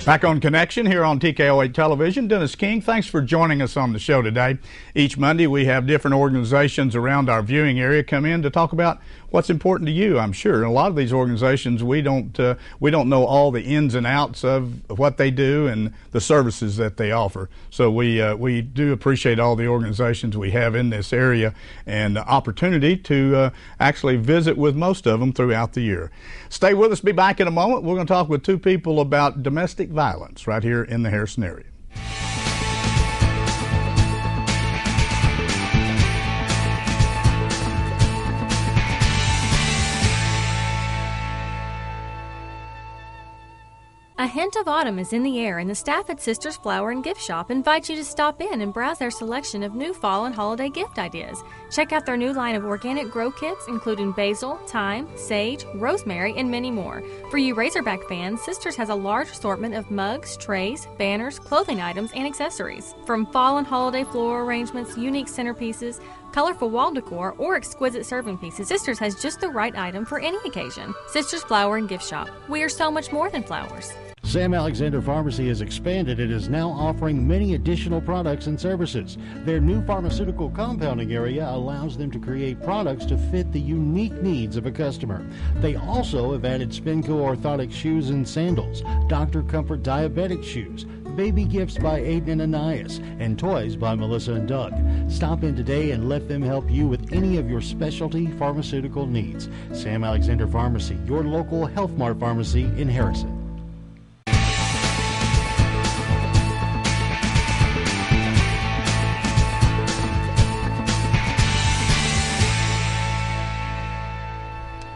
Back on Connection here on TKO8 Television. Dennis King, thanks for joining us on the show today. Each Monday we have different organizations around our viewing area come in to talk about what's important to you, I'm sure. And a lot of these organizations, we don't know all the ins and outs of what they do and the services that they offer. So we do appreciate all the organizations we have in this area and the opportunity to actually visit with most of them throughout the year. Stay with us. Be back in a moment. We're going to talk with two people about domestic violence right here in the Harrison area. A hint of autumn is in the air, and the staff at Sisters Flower and Gift Shop invites you to stop in and browse their selection of new fall and holiday gift ideas. Check out their new line of organic grow kits, including basil, thyme, sage, rosemary, and many more. For you Razorback fans, Sisters has a large assortment of mugs, trays, banners, clothing items, and accessories. From fall and holiday floral arrangements, unique centerpieces, colorful wall decor, or exquisite serving pieces, Sisters has just the right item for any occasion. Sisters Flower and Gift Shop. We are so much more than flowers. Sam Alexander Pharmacy has expanded and is now offering many additional products and services. Their new pharmaceutical compounding area allows them to create products to fit the unique needs of a customer. They also have added Spinco orthotic shoes and sandals, Dr. Comfort diabetic shoes, baby gifts by Aiden and Anais, and toys by Melissa and Doug. Stop in today and let them help you with any of your specialty pharmaceutical needs. Sam Alexander Pharmacy, your local Health Mart pharmacy in Harrison.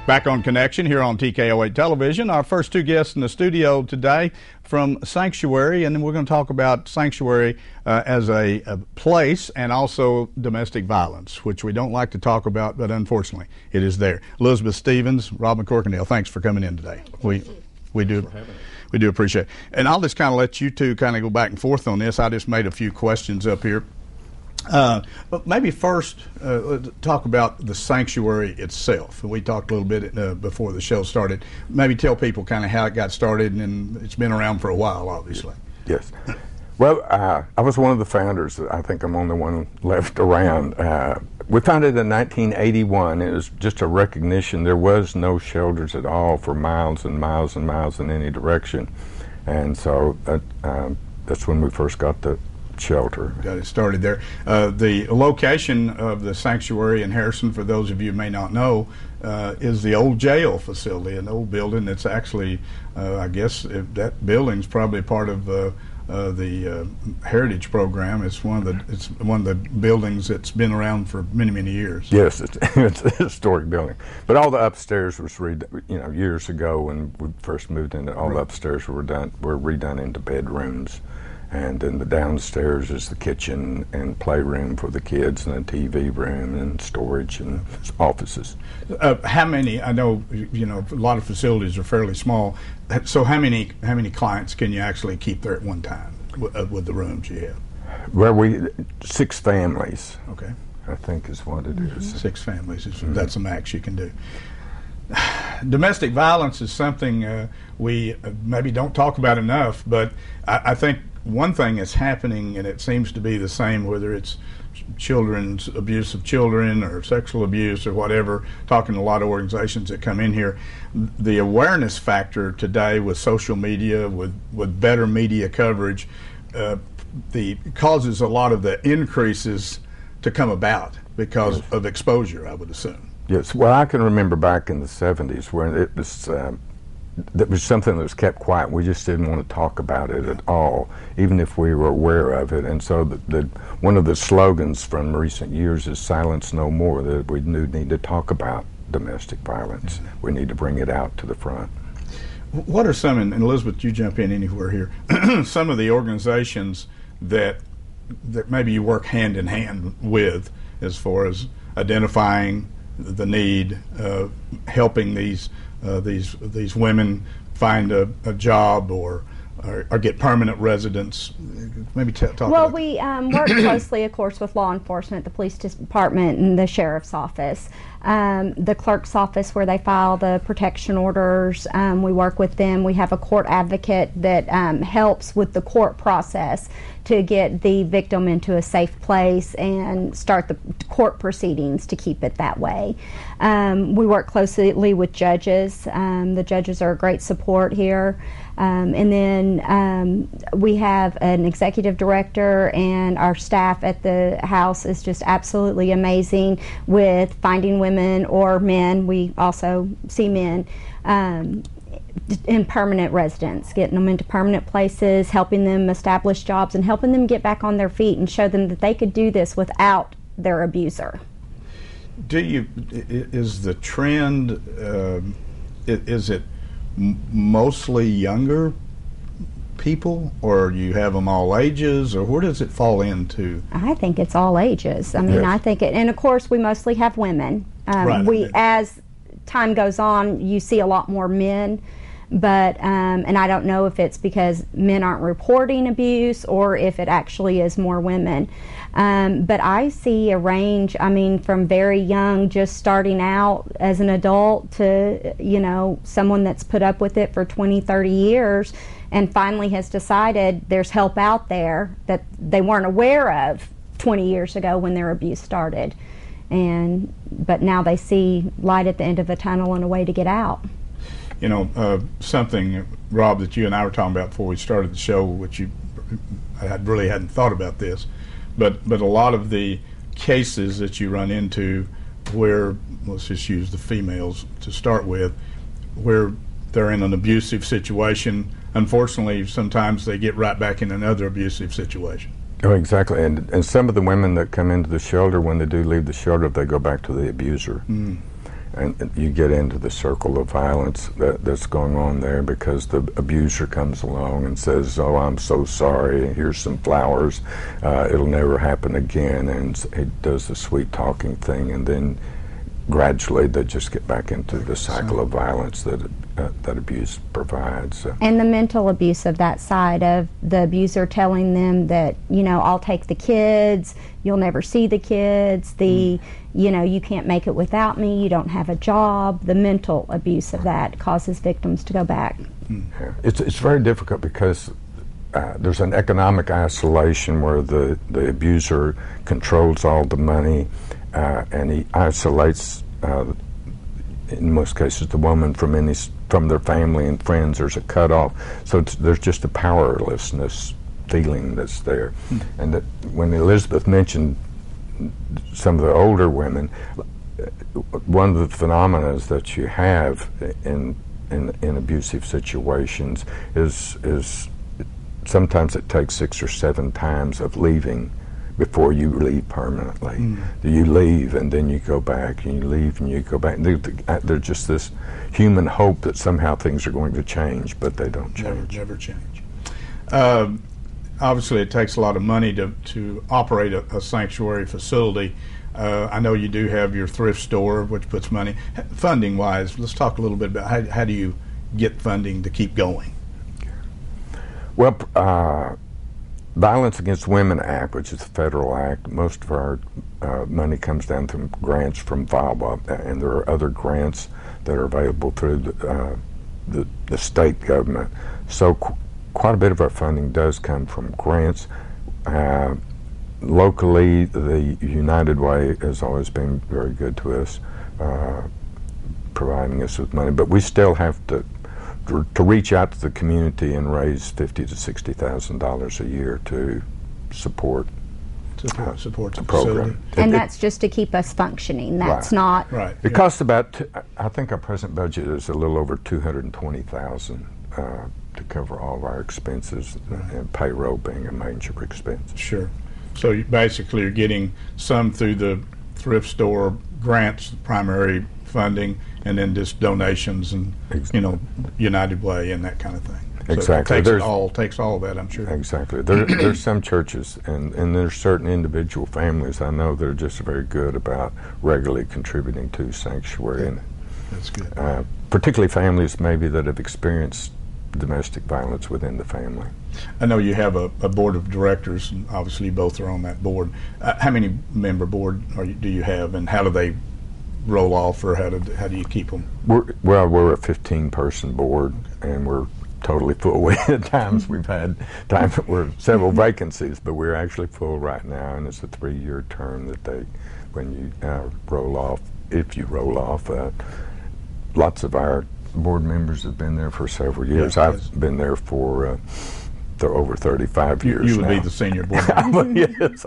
Back on Connection here on TKO8 Television. Our first two guests in the studio today from Sanctuary, and then we're going to talk about Sanctuary as a place and also domestic violence, which we don't like to talk about, but unfortunately it is there. Elizabeth Stevens, Robin Corkindale, thanks for coming in today. We do appreciate it. And I'll just kind of let you two kind of go back and forth on this. I just made a few questions up here. But maybe first talk about the sanctuary itself. We talked a little bit before the show started. Maybe tell people kind of how it got started, and it's been around for a while, obviously. Yes. Well, I was one of the founders. I think I'm the only one left around. We founded in 1981. It was just a recognition there was no shelters at all for miles and miles and miles in any direction. And so that's when we first got the shelter. Got it started there. The location of the sanctuary in Harrison, for those of you who may not know, is the old jail facility, an old building that's actually, I guess that building's probably part of the Heritage Program. It's one of the buildings that's been around for many, many years. Yes, it's a historic building. But all the upstairs was years ago when we first moved in. All the upstairs were redone into bedrooms. And then the downstairs is the kitchen and playroom for the kids, and a TV room and storage and offices. How many? I know a lot of facilities are fairly small. So how many clients can you actually keep there at one time with the rooms you have? Well, 6 families. Okay. I think is what it is. 6 families. That's the max you can do. Domestic violence is something we maybe don't talk about enough, but I think one thing that's happening, and it seems to be the same whether it's children's abuse of children or sexual abuse or whatever, talking to a lot of organizations that come in here, the awareness factor today with social media, with better media coverage, causes a lot of the increases to come about because of exposure, I would assume. Yes, well, I can remember back in the 70s when it was that was something that was kept quiet. We just didn't want to talk about it at all, even if we were aware of it. And so one of the slogans from recent years is silence no more, that we need to talk about domestic violence. We need to bring it out to the front. What are some, and Elizabeth, you jump in anywhere here, some of the organizations that maybe you work hand in hand with as far as identifying the need, helping these women find a job or or get permanent residence? Maybe talk Well, about we work closely, of course, with law enforcement, the police department, and the sheriff's office. The clerk's office, where they file the protection orders, we work with them. We have a court advocate that helps with the court process to get the victim into a safe place and start the court proceedings to keep it that way. We work closely with judges. The judges are a great support here. And then we have an executive director, and our staff at the house is just absolutely amazing with finding women or men. We also see men in permanent residence, getting them into permanent places, helping them establish jobs, and helping them get back on their feet and show them that they could do this without their abuser. Is the trend, is it mostly younger people, or do you have them all ages, or where does it fall into? I think it's all ages. I mean, Yes. I think it, and of course we mostly have women. Right. As time goes on, you see a lot more men, but and I don't know if it's because men aren't reporting abuse or if it actually is more women. But I see a range, I mean, from very young, just starting out as an adult, to, you know, someone that's put up with it for 20, 30 years and finally has decided there's help out there that they weren't aware of 20 years ago when their abuse started. But now they see light at the end of the tunnel and a way to get out. You know, something, Rob, that you and I were talking about before we started the show, which I really hadn't thought about this, but a lot of the cases that you run into where, let's just use the females to start with, where they're in an abusive situation, unfortunately, sometimes they get right back in another abusive situation. Oh, exactly. And some of the women that come into the shelter, when they do leave the shelter, they go back to the abuser. Mm. And you get into the circle of violence that's going on there, because the abuser comes along and says, "Oh, I'm so sorry, here's some flowers, it'll never happen again," and it does the sweet talking thing, and then gradually they just get back into the cycle of violence that abuse provides. And the mental abuse of that side of the abuser telling them that, you know, I'll take the kids, you'll never see the kids, you know, you can't make it without me, you don't have a job. The mental abuse of that causes victims to go back. Yeah. It's very difficult because there's an economic isolation where the abuser controls all the money, and he isolates, in most cases, the woman from their family and friends. There's a cutoff, so there's just a powerlessness feeling that's there. And that when Elizabeth mentioned some of the older women, one of the phenomena that you have in abusive situations is sometimes it takes 6 or 7 times of leaving before you leave permanently. You leave and then you go back, and you leave and you go back. There's just this human hope that somehow things are going to change, but they don't change. Never change. Obviously, it takes a lot of money to operate a sanctuary facility. I know you do have your thrift store, which puts money. Funding-wise, let's talk a little bit about how do you get funding to keep going? Well, Violence Against Women Act, which is a federal act, most of our money comes down from grants from VAWA, and there are other grants that are available through the state government. So quite a bit of our funding does come from grants. Locally, the United Way has always been very good to us, providing us with money, but we still have to reach out to the community and raise $50,000 to $60,000 a year to support the program. Facility. And that's just to keep us functioning. That's not. Right. It costs about, I think our present budget is a little over $220,000 to cover all of our expenses, and payroll being a major expense. Sure. So you basically are getting some through the thrift store grants, primary funding, and then just donations and United Way and that kind of thing. Exactly. So it takes all of that, I'm sure. Exactly. There's some churches and there's certain individual families I know that are just very good about regularly contributing to Sanctuary. And that's good. Particularly families maybe that have experienced domestic violence within the family. I know you have a board of directors, and obviously you both are on that board. How many member board do you have, and how do they roll off, or how do you keep them? We're a 15-person board, and we're totally full. At times we've had times that we're several vacancies, but we're actually full right now, and it's a 3-year term that when you roll off, if you roll off. Lots of our board members have been there for several years. Yeah, I've been there for over 35 years You would now. be the senior board member. Yes.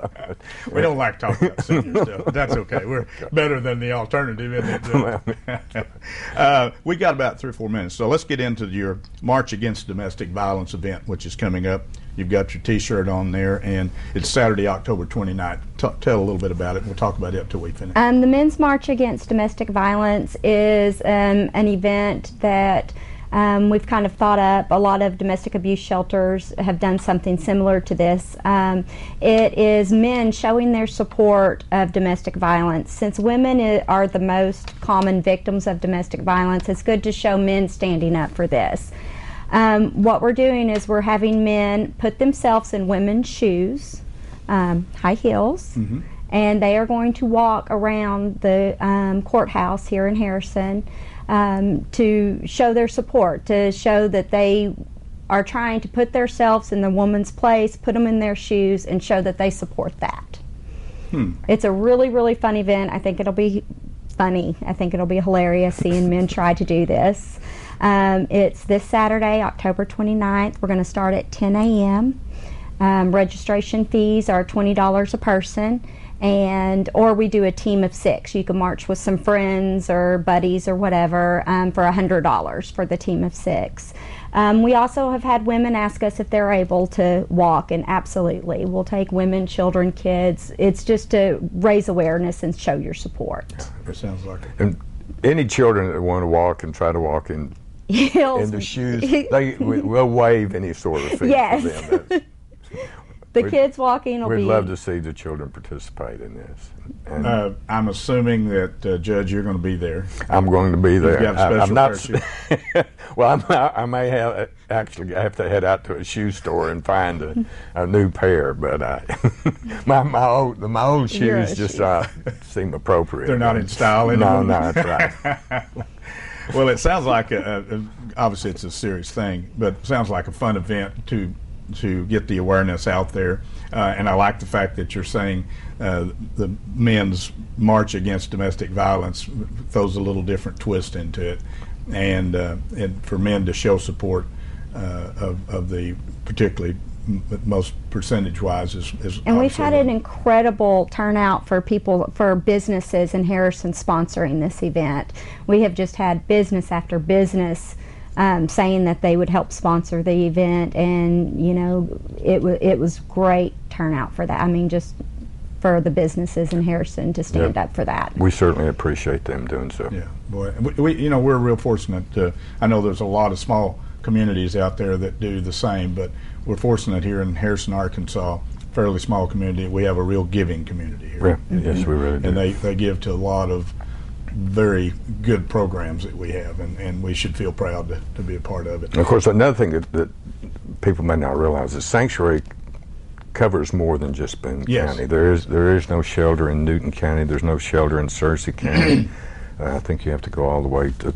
We don't like talking about senior stuff. That's okay. We're better than the alternative, isn't it? We got about 3 or 4 minutes, so let's get into your March Against Domestic Violence event, which is coming up. You've got your T-shirt on there, and it's Saturday, October 29th. Tell a little bit about it. We'll talk about it until we finish. The Men's March Against Domestic Violence is an event that we've kind of thought up. A lot of domestic abuse shelters have done something similar to this. It is men showing their support of domestic violence. Since women are the most common victims of domestic violence, it's good to show men standing up for this. What we're doing is we're having men put themselves in women's shoes, high heels, and they are going to walk around the courthouse here in Harrison to show their support, to show that they are trying to put themselves in the woman's place, put them in their shoes, and show that they support that. It's a really, really fun event. I think it'll be funny. I think it'll be hilarious seeing men try to do this. It's this Saturday, October 29th. We're going to start at 10 a.m. Registration fees are $20 a person, or we do a team of 6. You can march with some friends or buddies or whatever for $100 for the team of 6. We also have had women ask us if they're able to walk, and absolutely, we'll take women, children, kids. It's just to raise awareness and show your support. It sounds like it. And any children that want to walk and try to walk in the shoes, we'll waive any sort of fee Yes. for them. The kids walking will be... We'd love to see the children participate in this. And I'm assuming that, Judge, you're going to be there. I'm going to be there. You've got a special pair of shoes. Well, I may have to head out to a shoe store and find a new pair, but my old shoes just seem appropriate. They're not in style anymore. No, that's right. Well, it sounds like obviously it's a serious thing, but it sounds like a fun event to get the awareness out there, and I like the fact that you're saying the Men's March Against Domestic Violence throws a little different twist into it, and for men to show support of the particularly most percentage-wise is and we've had an incredible turnout for businesses in Harrison sponsoring this event. We have just had business after business saying that they would help sponsor the event, and it was great turnout for that. I mean, just for the businesses in Harrison to stand up for that. We certainly appreciate them doing so. Yeah, boy, we're real fortunate. I know there's a lot of small communities out there that do the same, but we're fortunate here in Harrison, Arkansas, fairly small community. We have a real giving community here. Yeah, yes, we really do. And they give to a lot of very good programs that we have, and we should feel proud to be a part of it. And of course, another thing that people may not realize is Sanctuary covers more than just Boone County. There is no shelter in Newton County. There's no shelter in Searcy County. I think you have to go all the way to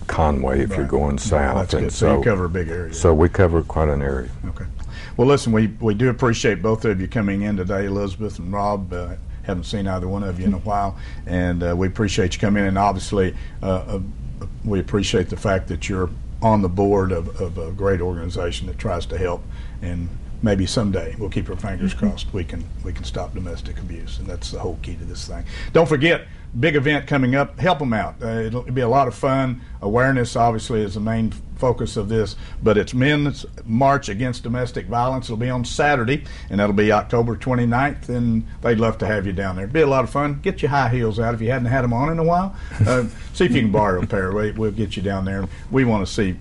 Conway if you're going south. That's good. So you cover a big area. So we cover quite an area. Okay. Well, listen, we do appreciate both of you coming in today, Elizabeth and Rob. Haven't seen either one of you in a while, and we appreciate you coming in. And obviously, we appreciate the fact that you're on the board of a great organization that tries to help, and maybe someday, we'll keep our fingers crossed, we can stop domestic abuse, and that's the whole key to this thing. Don't forget, big event coming up. Help them out. It'll be a lot of fun. Awareness, obviously, is the main focus of this, but it's Men's March Against Domestic Violence. It'll be on Saturday, and that'll be October 29th, and they'd love to have you down there. It'll be a lot of fun. Get your high heels out if you hadn't had them on in a while. See if you can borrow a pair. We'll get you down there. We want to see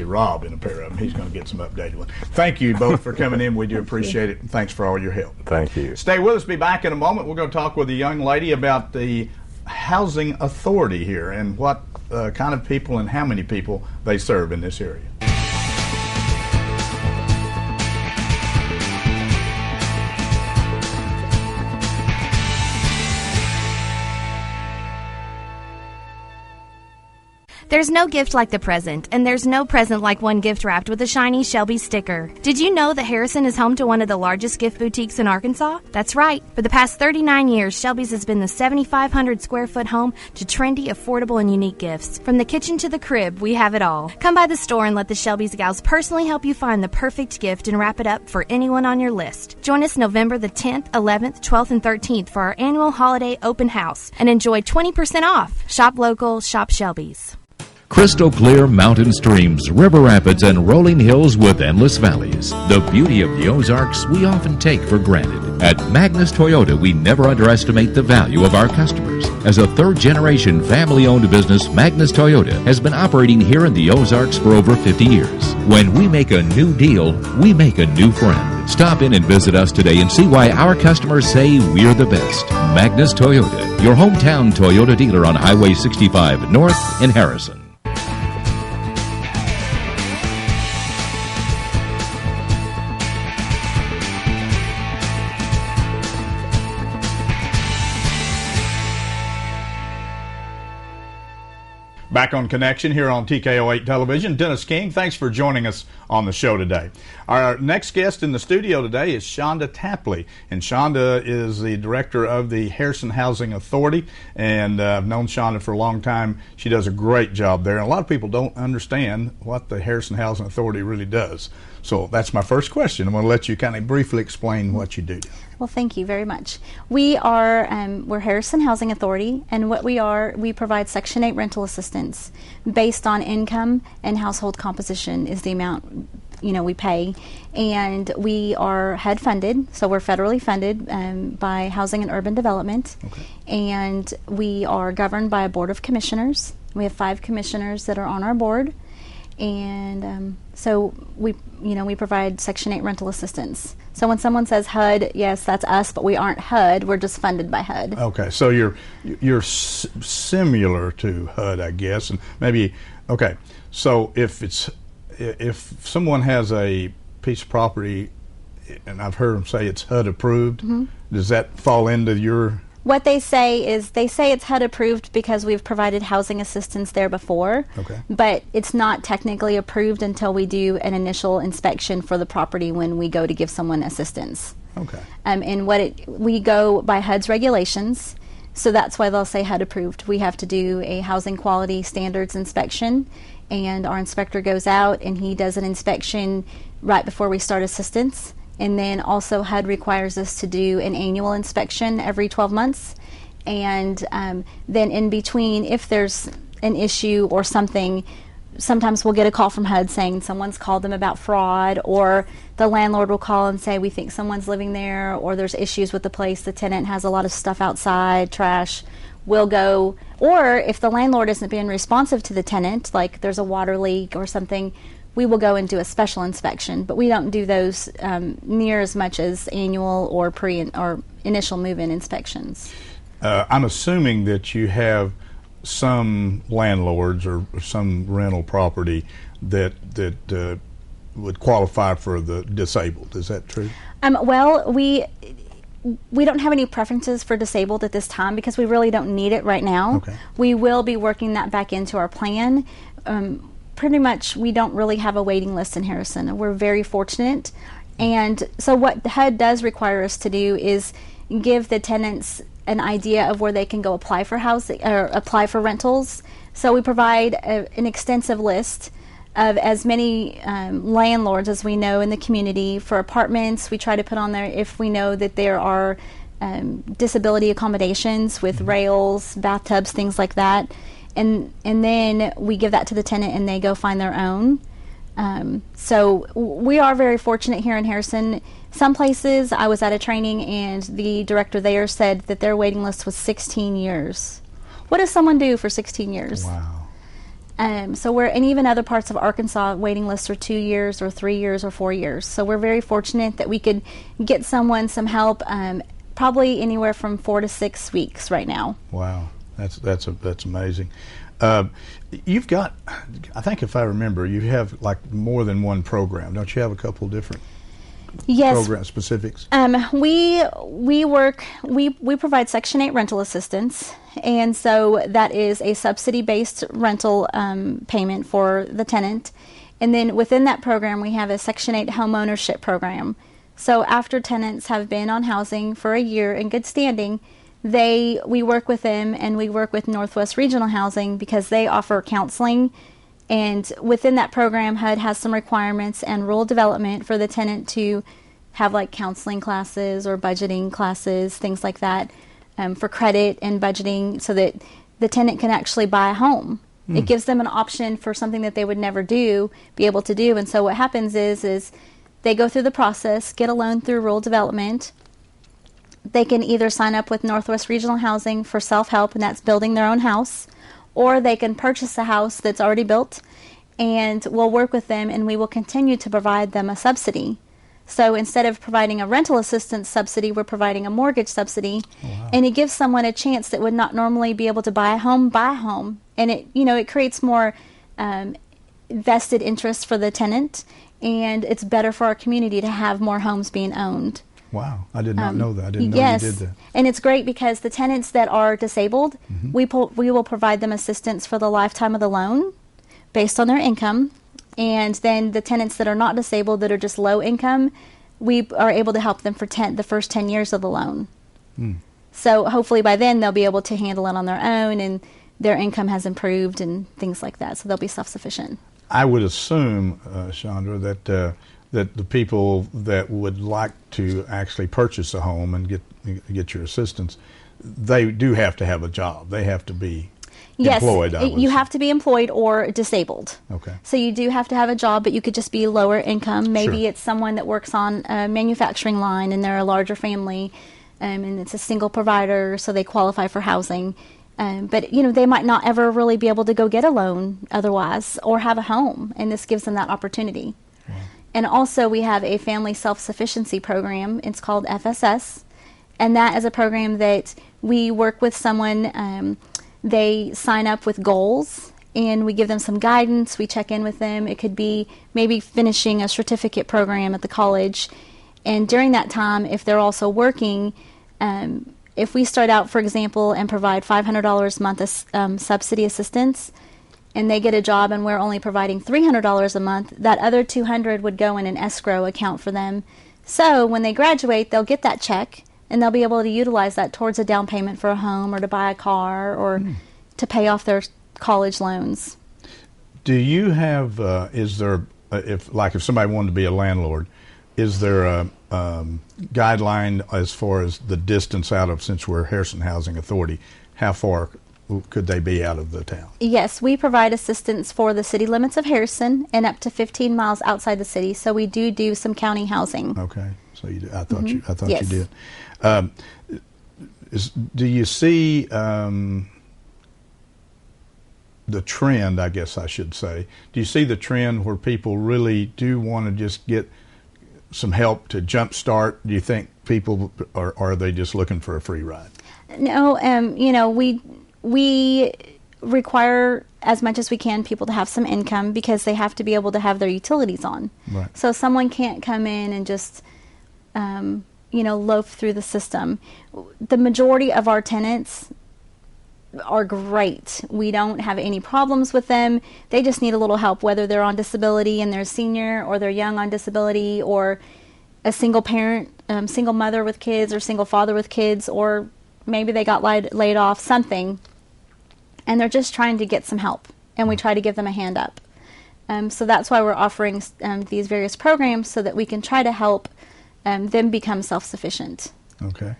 Rob in a pair of them. He's going to get some updated ones. Thank you both for coming in. We do appreciate it, and thanks for all your help. Thank you. Stay with us. Be back in a moment. We're going to talk with a young lady about the housing authority here and what kind of people and how many people they serve in this area. There's no gift like the present, and there's no present like one gift wrapped with a shiny Shelby sticker. Did you know that Harrison is home to one of the largest gift boutiques in Arkansas? That's right. For the past 39 years, Shelby's has been the 7,500 square foot home to trendy, affordable, and unique gifts. From the kitchen to the crib, we have it all. Come by the store and let the Shelby's gals personally help you find the perfect gift and wrap it up for anyone on your list. Join us November the 10th, 11th, 12th, and 13th for our annual holiday open house and enjoy 20% off. Shop local, shop Shelby's. Crystal clear mountain streams, river rapids, and rolling hills with endless valleys. The beauty of the Ozarks we often take for granted. At Magnus Toyota, we never underestimate the value of our customers. As a third-generation family-owned business, Magnus Toyota has been operating here in the Ozarks for over 50 years. When we make a new deal, we make a new friend. Stop in and visit us today and see why our customers say we're the best. Magnus Toyota, your hometown Toyota dealer on Highway 65 North in Harrison. Back on Connection here on TKO8 Television. Dennis King, thanks for joining us on the show today. Our next guest in the studio today is Shonda Tapley, and Shonda is the director of the Harrison Housing Authority, and I've known Shonda for a long time. She does a great job there, and a lot of people don't understand what the Harrison Housing Authority really does. So that's my first question. I'm going to let you kind of briefly explain what you do. Well, thank you very much. We are we're Harrison Housing Authority, and what we are, we provide Section 8 rental assistance based on income and household composition is the amount we pay, and we are HUD funded, so we're federally funded by Housing and Urban Development, and we are governed by a board of commissioners. We have 5 commissioners that are on our board, and so we provide Section 8 rental assistance. So when someone says HUD, yes, that's us, but we aren't HUD. We're just funded by HUD. Okay, so you're similar to HUD, I guess, and maybe So if someone has a piece of property, and I've heard them say it's HUD approved, does that fall into your? What they say is it's HUD approved because we've provided housing assistance there before, but it's not technically approved until we do an initial inspection for the property when we go to give someone assistance. And we go by HUD's regulations, so that's why they'll say HUD approved. We have to do a housing quality standards inspection, and our inspector goes out and he does an inspection right before we start assistance. And then also HUD requires us to do an annual inspection every 12 months. And then in between, if there's an issue or something, sometimes we'll get a call from HUD saying someone's called them about fraud, or the landlord will call and say we think someone's living there, or there's issues with the place, the tenant has a lot of stuff outside, trash. We'll go, or if the landlord isn't being responsive to the tenant, like there's a water leak or something, we will go and do a special inspection, but we don't do those near as much as annual or initial move-in inspections. I'm assuming that you have some landlords or some rental property that would qualify for the disabled. Is that true? Well, we don't have any preferences for disabled at this time because we really don't need it right now. We will be working that back into our plan. Pretty much we don't really have a waiting list in Harrison. We're very fortunate, and so what HUD does require us to do is give the tenants an idea of where they can go apply for housing or apply for rentals. So we provide an extensive list of as many landlords as we know in the community. For apartments, we try to put on there if we know that there are disability accommodations with rails, bathtubs, things like that. And then we give that to the tenant and they go find their own. So we are very fortunate here in Harrison. Some places, I was at a training and the director there said that their waiting list was 16 years. What does someone do for 16 years? Wow. And even other parts of Arkansas, waiting lists are 2 years or 3 years or 4 years. So we're very fortunate that we could get someone some help, probably anywhere from 4 to 6 weeks right now. Wow. That's amazing. You've got, I think if I remember, you have like more than one program. Don't you have a couple different Yes. program specifics? We provide Section 8 rental assistance, and so that is a subsidy-based rental payment for the tenant. And then within that program, we have a Section 8 home ownership program. So after tenants have been on housing for a year in good standing, we work with them, and we work with Northwest Regional Housing because they offer counseling. And within that program, HUD has some requirements and rural development for the tenant to have like counseling classes or budgeting classes, things like that, for credit and budgeting, so that the tenant can actually buy a home. It gives them an option for something that they would never be able to do. And so what happens is they go through the process, get a loan through rural development. They can either sign up with Northwest Regional Housing for self-help, and that's building their own house, or they can purchase a house that's already built, and we'll work with them, and we will continue to provide them a subsidy. So instead of providing a rental assistance subsidy, we're providing a mortgage subsidy. Oh, wow. And it gives someone a chance that would not normally be able to buy a home. And it creates more vested interest for the tenant, and it's better for our community to have more homes being owned. Wow, I did not know that. I didn't know yes. you did that. And it's great because the tenants that are disabled, we will provide them assistance for the lifetime of the loan based on their income. And then the tenants that are not disabled, that are just low income, we are able to help them for the first 10 years of the loan. So hopefully by then they'll be able to handle it on their own, and their income has improved and things like that. So they'll be self-sufficient. I would assume, Chandra, that the people that would like to actually purchase a home and get your assistance, they do have to have a job. They have to be employed. Yes, you have to be employed or disabled. Okay. So you do have to have a job, but you could just be lower income. Maybe Sure. it's someone that works on a manufacturing line and they're a larger family, and it's a single provider, so they qualify for housing. But they might not ever really be able to go get a loan otherwise, or have a home, and this gives them that opportunity. Wow. And also we have a family self-sufficiency program. It's called FSS, and that is a program that we work with someone. They sign up with goals, and we give them some guidance. We check in with them. It could be maybe finishing a certificate program at the college, and during that time, if they're also working, if we start out, for example, and provide $500 a month subsidy assistance, and they get a job and we're only providing $300 a month, that other $200 would go in an escrow account for them. So when they graduate, they'll get that check, and they'll be able to utilize that towards a down payment for a home, or to buy a car, or to pay off their college loans. Do you have, if somebody wanted to be a landlord, is there a guideline as far as the distance out of, since we're Harrison Housing Authority, how far could they be out of the town? Yes, we provide assistance for the city limits of Harrison and up to 15 miles outside the city. So we do some county housing. Okay, so you do. I thought Yes. you did. Do you see the trend, I guess I should say, do you see the trend where people really do want to just get some help to jumpstart? Do you think people, or are they just looking for a free ride? No, we require as much as we can people to have some income, because they have to be able to have their utilities on. Right. So someone can't come in and just loaf through the system. The majority of our tenants are great. We don't have any problems with them. They just need a little help, whether they're on disability and they're a senior, or they're young on disability, or a single parent, single mother with kids, or single father with kids, or maybe they got laid off, something, and they're just trying to get some help, and we try to give them a hand up. So that's why we're offering these various programs, so that we can try to help them become self-sufficient. Okay.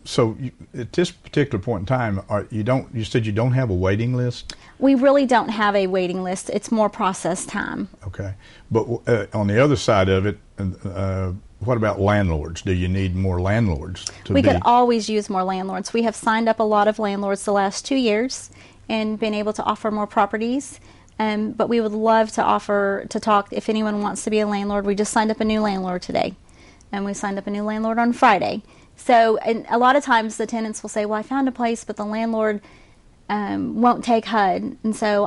So at this particular point in time, you said you don't have a waiting list? We really don't have a waiting list. It's more process time. Okay. But on the other side of it, what about landlords? Do you need more landlords? We could always use more landlords. We have signed up a lot of landlords the last 2 years and been able to offer more properties. But we would love to talk if anyone wants to be a landlord. We just signed up a new landlord today, and we signed up a new landlord on Friday. So, and a lot of times the tenants will say, well, I found a place, but the landlord won't take HUD. And so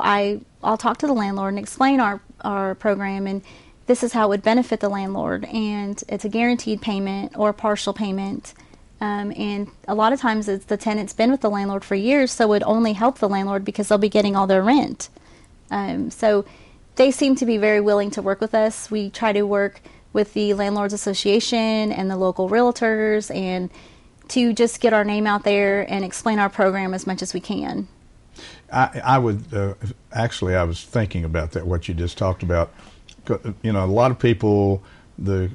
I'll talk to the landlord and explain our program and this is how it would benefit the landlord, and it's a guaranteed payment or a partial payment. And a lot of times it's the tenant's been with the landlord for years, so it would only help the landlord because they'll be getting all their rent. So they seem to be very willing to work with us. We try to work with the Landlords Association and the local realtors, and to just get our name out there and explain our program as much as we can. I would actually, I was thinking about that, what you just talked about. You know, a lot of people, the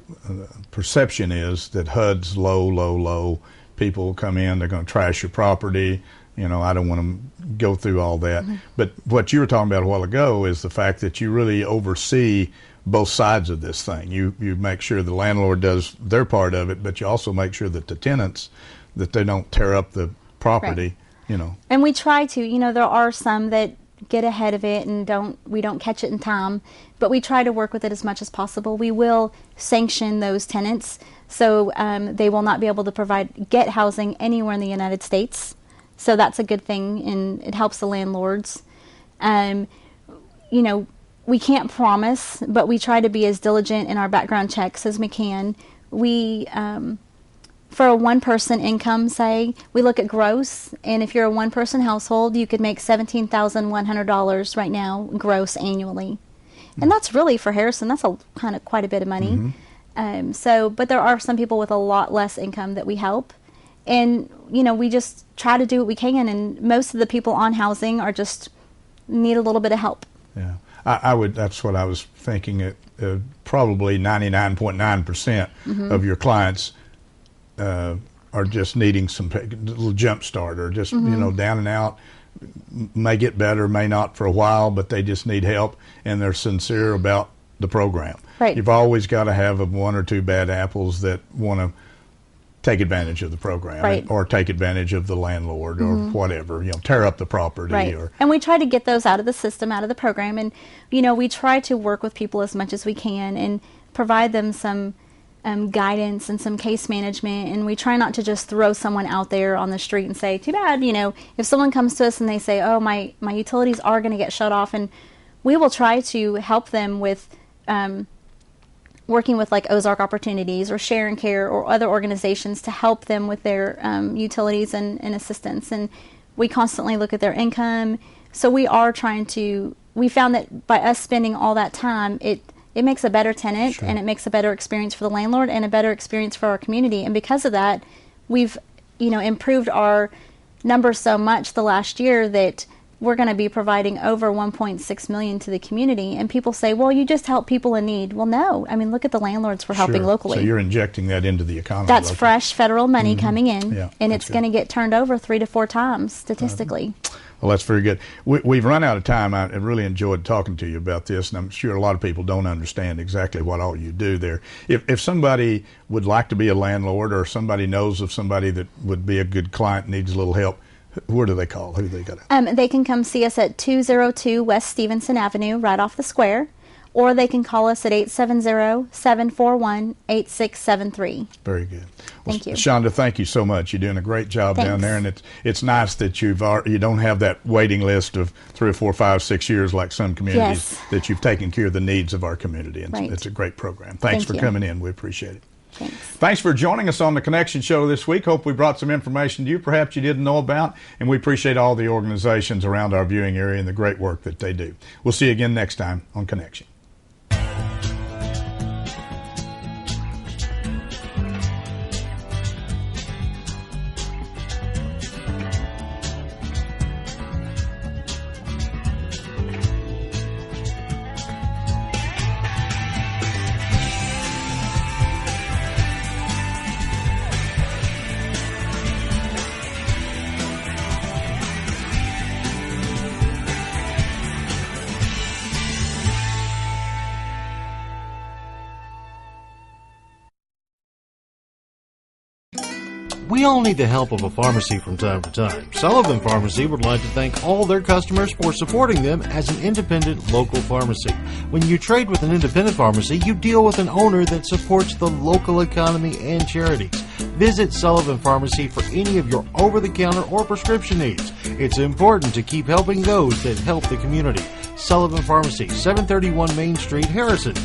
perception is that HUD's low. People come in, they're going to trash your property. You know, I don't want to go through all that. Mm-hmm. But what you were talking about a while ago is the fact that you really oversee both sides of this thing. You make sure the landlord does their part of it, but you also make sure that the tenants, that they don't tear up the property. Right. You know. And we try to. You know, there are some that get ahead of it and we don't catch it in time, but we try to work with it as much as possible. We will sanction those tenants, so they will not be able to get housing anywhere in the United States. So that's a good thing, and it helps the landlords. You know, we can't promise, but we try to be as diligent in our background checks as we can. We for a one-person income, say, we look at gross, and if you're a one-person household, you could make $17,100 right now gross annually. And that's really, for Harrison, that's quite a bit of money. Mm-hmm. But there are some people with a lot less income that we help. And, you know, we just try to do what we can, and most of the people on housing are just need a little bit of help. Yeah, that's what I was thinking. Probably 99.9% mm-hmm. of your clients are just needing some little jump start, or just mm-hmm. you know, down and out, may get better, may not for a while, but they just need help, and they're sincere about the program. Right. You've always got to have one or two bad apples that want to take advantage of the program, right. or take advantage of the landlord, mm-hmm. or whatever, you know, tear up the property. Right. Or, and we try to get those out of the system, out of the program, and, you know, we try to work with people as much as we can and provide them some guidance and some case management, and we try not to just throw someone out there on the street and say, too bad. You know, if someone comes to us and they say, oh, my utilities are going to get shut off, and we will try to help them with working with like Ozark Opportunities or Share and Care or other organizations to help them with their utilities and assistance. And we constantly look at their income. So we are trying to, we found that by us spending all that time, it makes a better tenant, sure. and it makes a better experience for the landlord and a better experience for our community. And because of that, we've, you know, improved our numbers so much the last year that we're going to be providing over $1.6 million to the community. And people say, well, you just help people in need. Well, no. I mean, look at the landlords we're helping sure. locally. So you're injecting that into the economy. That's locally. Fresh federal money mm-hmm. coming in, yeah, and it's going to get turned over 3 to 4 times statistically. Well, that's very good. We've run out of time. I really enjoyed talking to you about this, and I'm sure a lot of people don't understand exactly what all you do there. If somebody would like to be a landlord, or somebody knows of somebody that would be a good client, needs a little help, where do they call? Who do they got to? They can come see us at 202 West Stevenson Avenue, right off the square, or they can call us at 870-741-8673. Very good. Well, thank you. Shonda, thank you so much. You're doing a great job Thanks. down there, and it's nice that you don't have that waiting list of 3 or 4, 5, 6 years like some communities, yes. that you've taken care of the needs of our community, and right. it's a great program. Thanks for coming in. We appreciate it. Thanks. Thanks for joining us on the Connection Show this week. Hope we brought some information to you perhaps you didn't know about, and we appreciate all the organizations around our viewing area and the great work that they do. We'll see you again next time on Connection. We all need the help of a pharmacy from time to time. Sullivan Pharmacy would like to thank all their customers for supporting them as an independent local pharmacy. When you trade with an independent pharmacy, you deal with an owner that supports the local economy and charities. Visit Sullivan Pharmacy for any of your over-the-counter or prescription needs. It's important to keep helping those that help the community. Sullivan Pharmacy, 731 Main Street, Harrison.